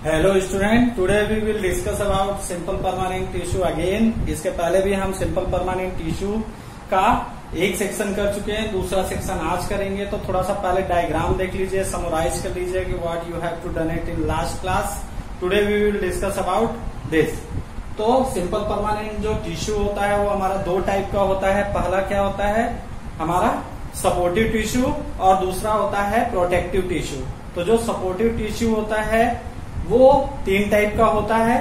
Hello student, today we will discuss about simple permanent tissue again. इसके पहले भी हम सिंपल परमानेंट टिश्यू का एक सेक्शन कर चुके हैं, दूसरा सेक्शन आज करेंगे। तो थोड़ा सा पहले डायग्राम देख लीजिए, समराइज कर लीजिए कि what you have to done it in last class. Today we will discuss about this. तो सिंपल परमानेंट जो टिश्यू होता है वो हमारा दो टाइप का होता है। पहला क्या होता है हमारा सपोर्टिव टिश्यू और दूसरा होता है प्रोटेक्टिव टिश्यू। तो जो सपोर्टिव टिश्यू होता है वो तीन टाइप का होता है,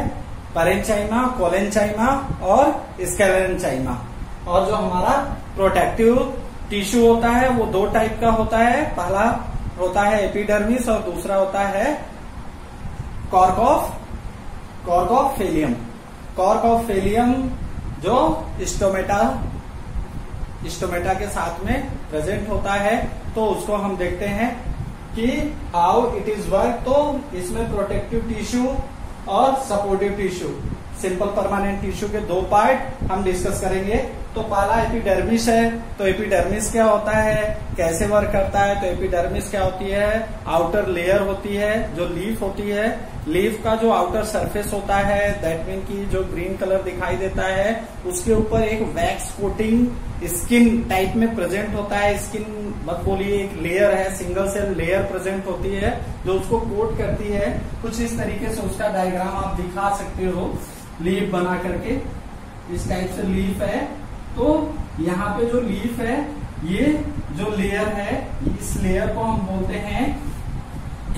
पैरेन्चाइमा, कोलेन्चाइमा और स्क्लेरेन्चाइमा। और जो हमारा प्रोटेक्टिव टिश्यू होता है वो दो टाइप का होता है। पहला होता है एपिडर्मिस और दूसरा होता है कॉर्क ऑफ फेलियम। कॉर्क ऑफ फेलियम जो स्टोमेटा के साथ में प्रेजेंट होता है। तो उसको हम देखते हैं कि हाउ इट इज वर्क। तो इसमें प्रोटेक्टिव टिश्यू और supportive tissue, simple permanent tissue के दो पार्ट हम डिस्कस करेंगे। तो पहला एपिडर्मिस है। तो एपिडर्मिस क्या होता है, कैसे वर्क करता है। तो एपिडर्मिस क्या होती है, आउटर लेयर होती है जो लीफ होती है। लीफ का जो आउटर सरफेस होता है, दैट मीन की जो ग्रीन कलर दिखाई देता है, उसके ऊपर एक वैक्स कोटिंग स्किन टाइप में प्रेजेंट होता है। स्किन मत बोलिए, एक लेयर है, सिंगल सेल लेयर प्रेजेंट होती है जो उसको कोट करती है। कुछ इस तरीके से उसका डायग्राम आप दिखा सकते हो लीफ बना करके। इस टाइप से लीफ है। तो यहाँ पे जो लीफ है, ये जो लेयर है, इस लेयर को हम बोलते हैं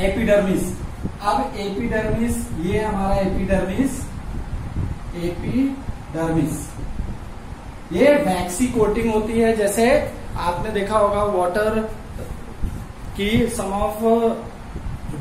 एपिडर्मिस। अब एपिडर्मिस, ये हमारा एपिडर्मिस ये वैक्सी कोटिंग होती है। जैसे आपने देखा होगा वाटर की सम ऑफ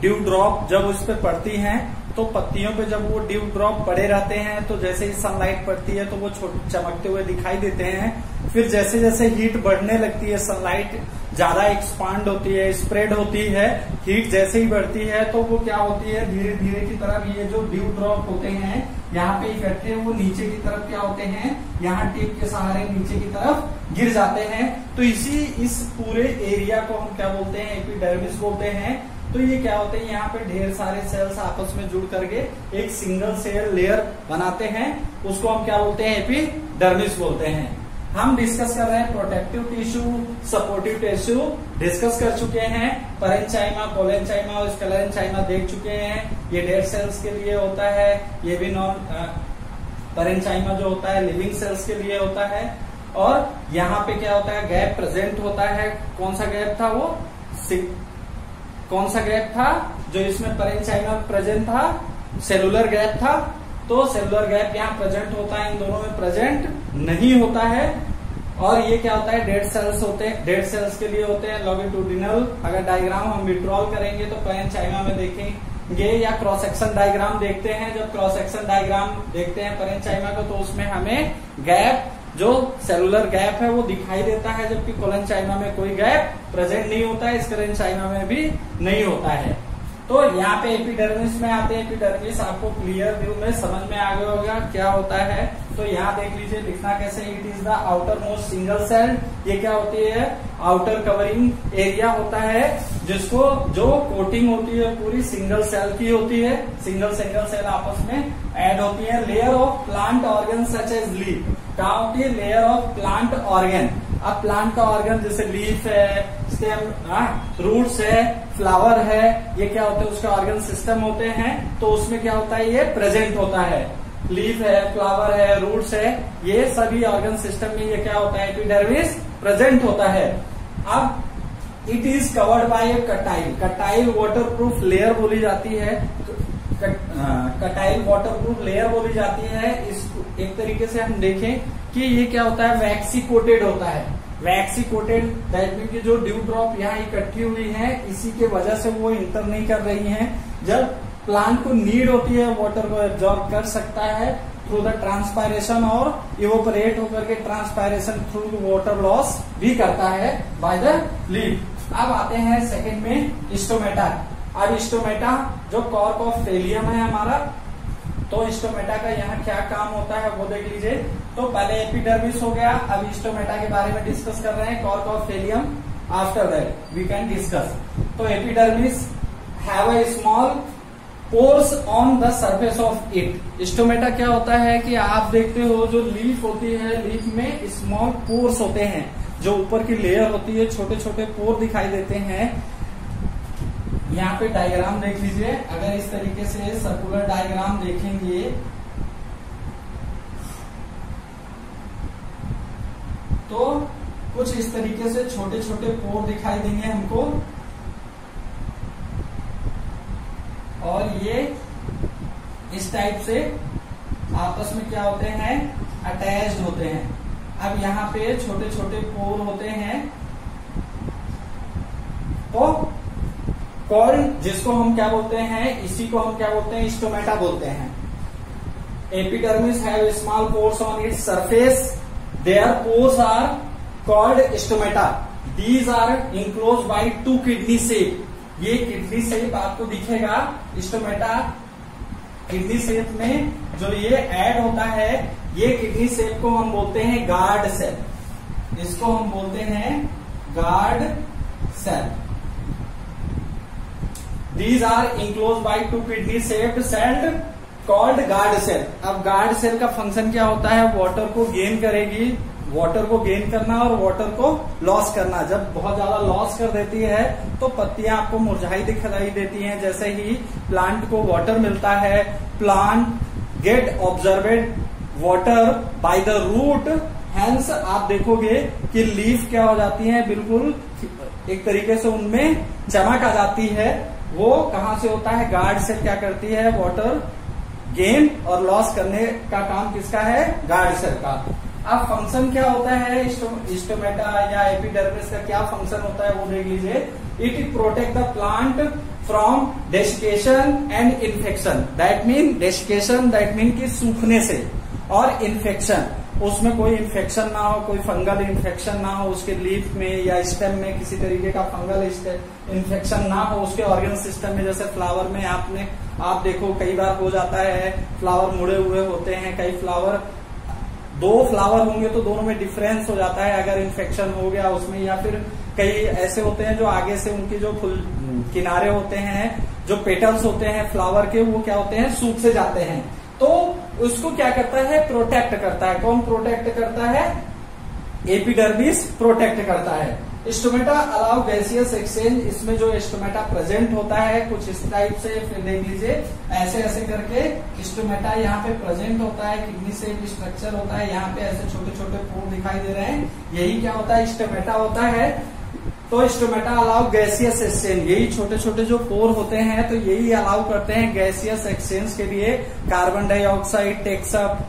ड्यू ड्रॉप जब उस पर पड़ती हैं तो पत्तियों पे जब वो ड्यू ड्रॉप पड़े रहते हैं तो जैसे ही सनलाइट पड़ती है तो वो चमकते हुए दिखाई देते हैं। फिर जैसे जैसे हीट बढ़ने लगती है, सनलाइट ज्यादा एक्सपांड होती है, स्प्रेड होती है, हीट जैसे ही बढ़ती है तो वो क्या होती है, धीरे धीरे की तरफ ये जो ड्यू ड्रॉप होते हैं यहाँ पे इकट्ठे, वो नीचे की तरफ क्या होते हैं, यहाँ टिप के सहारे नीचे की तरफ गिर जाते हैं। तो इस पूरे एरिया को हम क्या बोलते हैं, एपिडर्मिस बोलते हैं। तो ये क्या होते हैं, यहाँ पे ढेर सारे सेल्स आपस में जुड़ करके एक सिंगल सेल लेयर बनाते हैं, उसको हम क्या बोलते हैं, एपिडर्मिस बोलते हैं। हम डिस्कस कर रहे हैं protective tissue, supportive tissue discuss कर चुके हैं। पैरेन्चाइमा, कोलेन्चाइमा और स्क्लेरेन्चाइमा देख चुके हैं। ये डेड सेल्स के लिए होता है। ये भी पैरेन्चाइमा जो होता है लिविंग सेल्स के लिए होता है। और यहाँ पे क्या होता है, गैप प्रेजेंट होता है। कौन सा गैप था वो, कौन सा गैप था जो इसमें पैरेन्चाइमा प्रेजेंट था, सेलुलर गैप था। तो सेलुलर गैप यहाँ प्रेजेंट होता है, इन दोनों में प्रेजेंट नहीं होता है। और ये क्या होता है, डेड सेल्स होते हैं, डेड सेल्स के लिए होते हैं लॉन्गिट्यूडिनल। अगर डायग्राम हम विड्रॉल करेंगे तो पैरेन्चाइमा में देखेंगे, या क्रॉस सेक्शन डायग्राम देखते हैं। जब क्रॉस सेक्शन डायग्राम देखते हैं पैरेन्चाइमा को तो उसमें हमें गैप, जो सेलुलर गैप है वो दिखाई देता है, जबकि कोलेन्चाइमा में कोई गैप प्रेजेंट नहीं होता है, स्क्लेरेन्चाइमा में भी नहीं होता है। तो यहाँ पे एपिडर्मिस में आते हैं। एपिडर्मिस आपको क्लियर व्यू में समझ में आ गया होगा क्या होता है। तो यहाँ देख लीजिए, लिखना कैसे, it is the outermost single cell. ये क्या होती है, आउटर कवरिंग एरिया होता है जिसको जो कोटिंग होती है पूरी सिंगल सेल की होती है। सिंगल सेल आपस में ऐड होती है। Layer of plant organ such as leaf, क्या होती है, लेयर ऑफ प्लांट ऑर्गन। अब प्लांट का ऑर्गन जैसे लीफ है, स्टेम, रूट्स है, फ्लावर है, ये क्या होते हैं, उसका ऑर्गन सिस्टम होते हैं। तो उसमें क्या होता है, ये प्रेजेंट होता है। लीफ है, फ्लावर है, रूट्स है, ये सभी ऑर्गन सिस्टम में ये क्या होता है, एपिडर्मिस प्रेजेंट होता है। अब it is covered by a cuticle. Cuticle waterproof layer बोली जाती है। कटाइल वाटरप्रूफ लेयर बोली जाती है। इस एक तरीके से हम देखें कि ये क्या होता है, वैक्सी कोटेड होता है। वैक्सी कोटेड दैट मीन की जो ड्यू ड्रॉप यहाँ इकट्ठी हुई है, इसी के वजह से वो इंटर नहीं कर रही हैं। जब प्लांट को नीड होती है, वाटर को एब्जॉर्ब कर सकता है थ्रू द ट्रांसपायरेशन और इवोपरेट होकर के ट्रांसपायरेशन थ्रू वाटर लॉस भी करता है बाय द लीफ। अब आते हैं सेकेंड में स्टोमेटा। अब स्टोमेटा जो कॉर्क ऑफ फेलियम है हमारा, तो स्टोमेटा का यहाँ क्या काम होता है वो देख लीजिए। तो पहले एपिडर्मिस हो गया, अब स्टोमेटा के बारे में डिस्कस कर रहे हैं, cork of phellem. After that we can discuss. तो epidermis have a small pores on the surface of it. Stomata क्या होता है कि आप देखते हो जो लीफ होती है, लीफ में स्मॉल पोर्स होते हैं, जो ऊपर की लेयर होती है छोटे छोटे पोर दिखाई देते हैं। यहाँ पे डायग्राम देख लीजिए, अगर इस तरीके से सर्कुलर डायग्राम देखेंगे तो कुछ इस तरीके से छोटे छोटे पोर दिखाई देंगे हमको, और ये इस टाइप से आपस में क्या होते हैं, अटैच्ड होते हैं। अब यहाँ पे छोटे छोटे पोर होते हैं, तो कॉर्ड जिसको हम क्या बोलते हैं, इसी को हम क्या बोलते हैं, स्टोमेटा बोलते हैं। Epidermis have small pores on its surface, their pores are called stomata. These are enclose by two kidney shape. ये किडनी शेप आपको दिखेगा, स्टोमेटा किडनी शेप में जो ये ऐड होता है, ये किडनी शेप को हम बोलते हैं गार्ड सेल। इसको हम बोलते हैं guard cell. These are enclose by two kidney shaped cell called guard cell. अब गार्ड सेल का फंक्शन क्या होता है, वाटर को गेन करेगी, वाटर को गेन करना और वाटर को लॉस करना। जब बहुत ज्यादा लॉस कर देती है तो पत्तियां आपको मुरझाई दिखाई देती हैं। जैसे ही प्लांट को वाटर मिलता है, plant get absorbed water by the root, hence आप देखोगे कि लीफ क्या हो जाती है, बिल्कुल एक तरीके से उनमें चमक आ जाती है। वो कहां से होता है, गार्ड सेल क्या करती है, वाटर गेन और लॉस करने का काम किसका है, गार्ड सेल का। अब फंक्शन क्या होता है स्टोमेटा या एपिडर्मिस का, क्या फंक्शन होता है वो देख लीजिए। It protect the plant from desiccation and infection. That mean desiccation, that mean कि सूखने से, और इन्फेक्शन, उसमें कोई इन्फेक्शन ना हो, कोई फंगल इन्फेक्शन ना हो उसके लीफ में या स्टेम में, किसी तरीके का फंगल इन्फेक्शन ना हो उसके ऑर्गन सिस्टम में। जैसे फ्लावर में आप देखो कई बार हो जाता है, फ्लावर मुड़े हुए होते हैं, कई फ्लावर, दो फ्लावर होंगे तो दोनों में डिफरेंस हो जाता है अगर इन्फेक्शन हो गया उसमें। या फिर कई ऐसे होते हैं जो आगे से उनकी जो फुल किनारे होते हैं, जो पेटल्स होते हैं फ्लावर के, वो क्या होते हैं, सूख से जाते हैं। तो उसको क्या करता है, प्रोटेक्ट करता है। कौन प्रोटेक्ट करता है, एपिडर्मिस प्रोटेक्ट करता है। Stomata allow gaseous exchange. इसमें जो स्टोमेटा प्रेजेंट होता है कुछ इस टाइप से, फिर देख लीजिए ऐसे ऐसे करके स्टोमेटा यहाँ पे प्रेजेंट होता है, किडनी से स्ट्रक्चर होता है, यहाँ पे ऐसे छोटे छोटे पोर दिखाई दे रहे हैं, यही क्या होता है, स्टोमेटा होता है। तो स्टोमेटा अलाउ गैसियस एक्सचेंज, यही छोटे छोटे जो पोर होते हैं तो यही अलाउ करते हैं गैसियस एक्सचेंज के लिए। Carbon dioxide takes up,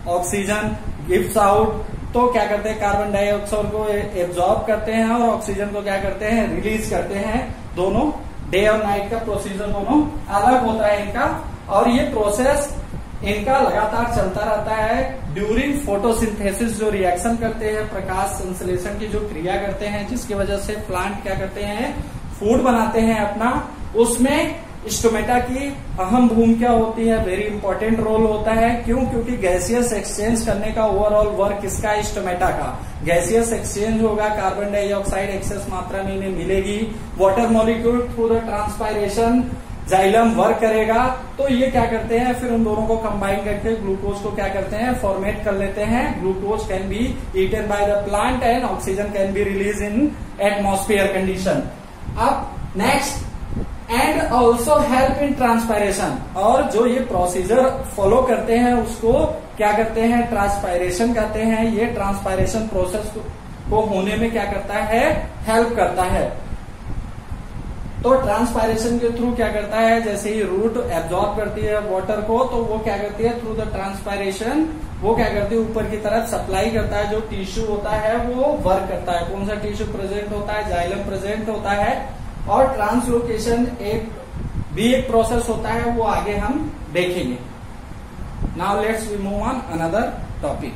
oxygen gives out. तो क्या करते हैं, कार्बन डाइऑक्साइड को एब्जॉर्ब करते हैं और ऑक्सीजन को क्या करते हैं, रिलीज करते हैं। दोनों डे और नाइट का प्रोसीजर दोनों अलग होता है इनका, और ये प्रोसेस इनका लगातार चलता रहता है। ड्यूरिंग फोटोसिंथेसिस जो रिएक्शन करते हैं, प्रकाश संश्लेषण की जो क्रिया करते हैं, जिसकी वजह से प्लांट क्या करते हैं, फूड बनाते हैं अपना, उसमें स्टोमेटा की अहम भूमिका होती है, वेरी इंपॉर्टेंट रोल होता है। क्यों, क्योंकि गैसियस एक्सचेंज करने का ओवरऑल वर्क किसका है, स्टोमेटा का। गैसियस एक्सचेंज होगा, कार्बन डाइऑक्साइड एक्सेस मात्रा में इन्हें मिलेगी, water molecule through the transpiration xylem work करेगा। तो ये क्या करते हैं, फिर उन दोनों को कंबाइन करके ग्लूकोज को क्या करते हैं, फॉर्मेट कर लेते हैं। Glucose can be eaten by the plant and oxygen can be release in atmosphere condition. अब next, and also help in transpiration. और जो ये प्रोसीजर फॉलो करते हैं उसको क्या करते हैं, ट्रांसपायरेशन कहते हैं। ये ट्रांसपायरेशन प्रोसेस को होने में क्या करता है, हेल्प करता है। तो ट्रांसपायरेशन के थ्रू क्या करता है, जैसे ही रूट एब्जॉर्ब करती है वाटर को, तो वो क्या करती है, थ्रू द ट्रांसपायरेशन वो क्या करती है, ऊपर की तरफ सप्लाई करता है। जो टिश्यू होता है वो वर्क करता है। कौन सा टिश्यू प्रेजेंट होता है, जाइलम प्रेजेंट होता है। और ट्रांसलोकेशन एक प्रोसेस होता है, वो आगे हम देखेंगे। Now let's we move on another topic.